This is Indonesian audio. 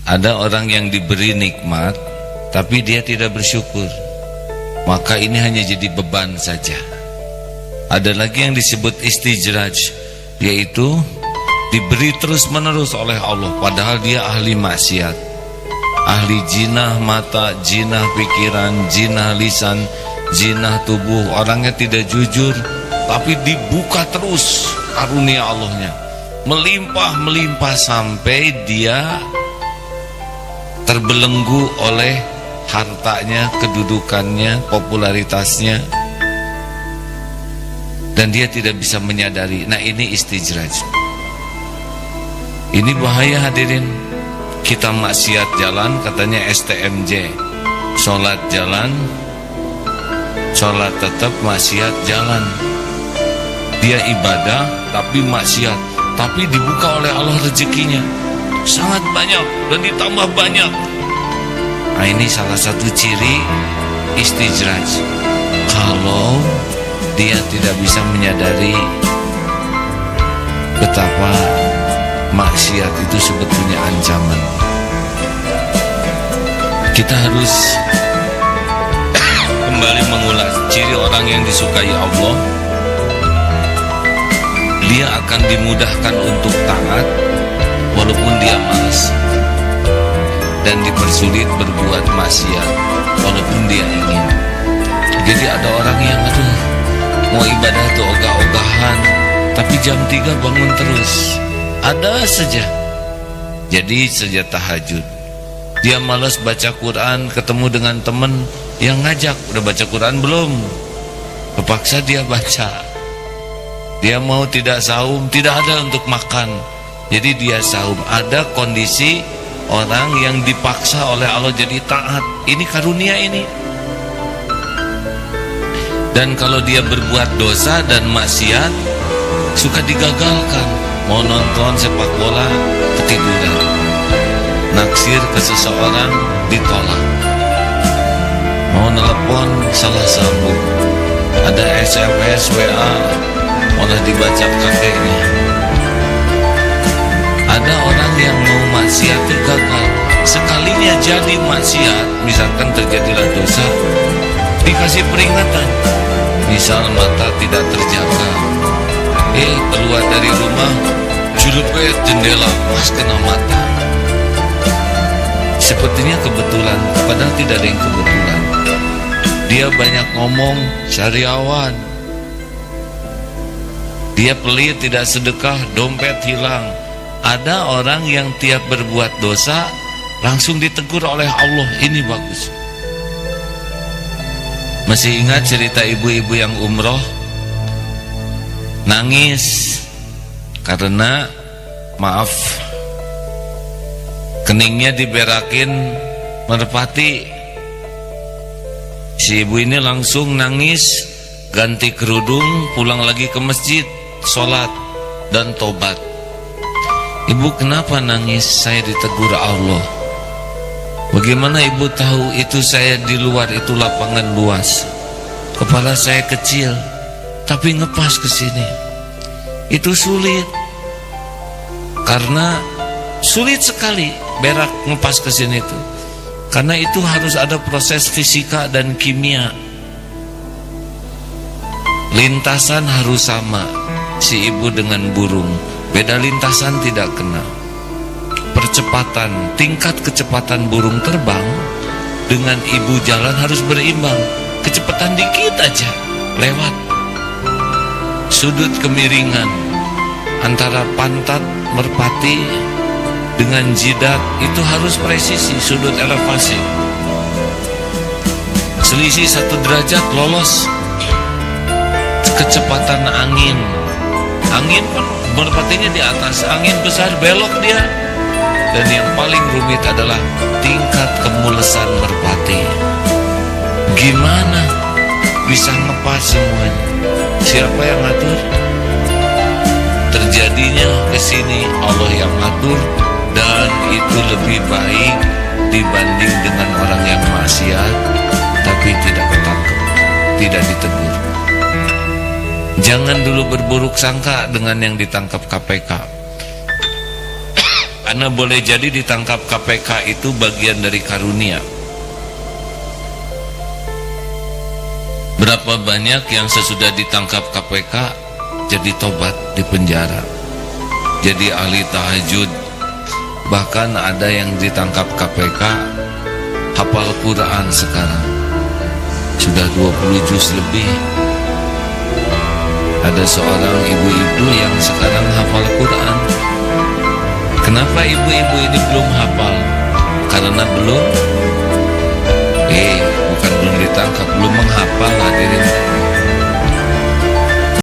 Ada orang yang diberi nikmat tapi dia tidak bersyukur, maka ini hanya jadi beban saja. Ada lagi yang disebut istijraj, yaitu diberi terus menerus oleh Allah padahal dia ahli maksiat, ahli jinah mata, jinah pikiran, jinah lisan, jinah tubuh. Orangnya tidak jujur tapi dibuka terus karunia Allahnya, melimpah-melimpah sampai dia terbelenggu oleh hartanya, kedudukannya, popularitasnya, dan dia tidak bisa menyadari. Nah, ini istijraj. Ini bahaya hadirin. Kita maksiat jalan, katanya STMJ, sholat jalan, sholat tetap, maksiat jalan. Dia ibadah tapi maksiat, tapi dibuka oleh Allah rezekinya sangat banyak dan ditambah banyak. Nah, ini salah satu ciri istijraj. Kalau dia tidak bisa menyadari betapa maksiat itu sebetulnya ancaman. Kita harus kembali mengulas ciri orang yang disukai Allah. Dia akan dimudahkan untuk taat walaupun dia malas, dan dipersulit berbuat maksiat walaupun dia ingin. Jadi ada orang yang mau ibadah tuh ogah-ogahan, tapi jam 3 bangun terus. Ada saja. Jadi sejak tahajud dia malas baca Quran, ketemu dengan teman yang ngajak, udah baca Quran belum? Terpaksa dia baca. Dia mau tidak saum, tidak ada untuk makan, jadi dia saum. Ada kondisi orang yang dipaksa oleh Allah jadi taat. Ini karunia ini. Dan kalau dia berbuat dosa dan maksiat, suka digagalkan. Mau nonton sepak bola, ketiduran. Naksir ke seseorang, ditolak. Mau nelpon, salah sambung. Ada SMS, WA, malah dibaca kakeknya. Ada orang yang mau maksiat gagal. Sekalinya jadi maksiat, misalkan terjadilah dosa, dikasih peringatan. Misal mata tidak terjaga, keluar dari rumah, julupet jendela, pas kena mata. Sepertinya kebetulan, padahal tidak ada yang kebetulan. Dia banyak ngomong, syariawan. Dia pelit, tidak sedekah, dompet hilang. Ada orang yang tiap berbuat dosa langsung ditegur oleh Allah. Ini bagus. Masih ingat cerita ibu-ibu yang umroh nangis karena keningnya diberakin merpati. Si ibu ini langsung nangis, ganti kerudung, pulang lagi ke masjid, sholat dan tobat. Ibu, kenapa nangis? Saya ditegur Allah. Bagaimana ibu tahu? Itu saya di luar, itu lapangan luas. Kepala saya kecil, tapi ngepas ke sini. Itu sulit. Karena sulit sekali berak ngepas ke sini itu. Karena itu harus ada proses fisika dan kimia. Lintasan harus sama, si ibu dengan burung. Beda lintasan tidak kena. Percepatan, tingkat kecepatan burung terbang dengan ibu jalan harus berimbang. Kecepatan dikit aja lewat. Sudut kemiringan antara pantat merpati dengan jidat itu harus presisi, sudut elevasi. Selisih 1 derajat lolos. Kecepatan angin kan merpatinya di atas, angin besar belok dia. Dan yang paling rumit adalah tingkat kemulesan merpati. Gimana bisa ngepas semuanya? Siapa yang ngatur? Terjadinya kesini Allah yang ngatur, dan itu lebih baik dibanding dengan orang yang maksiat tapi tidak ketangkep, tidak ditegur. Jangan dulu berburuk sangka dengan yang ditangkap KPK. Karena boleh jadi ditangkap KPK itu bagian dari karunia. Berapa banyak yang sesudah ditangkap KPK jadi tobat di penjara, jadi ahli tahajud, bahkan ada yang ditangkap KPK hafal Quran sekarang sudah 20 juz lebih. Ada seorang ibu-ibu yang sekarang hafal Quran. Kenapa ibu-ibu ini belum hafal? Karena bukan belum ditangkap, belum menghafal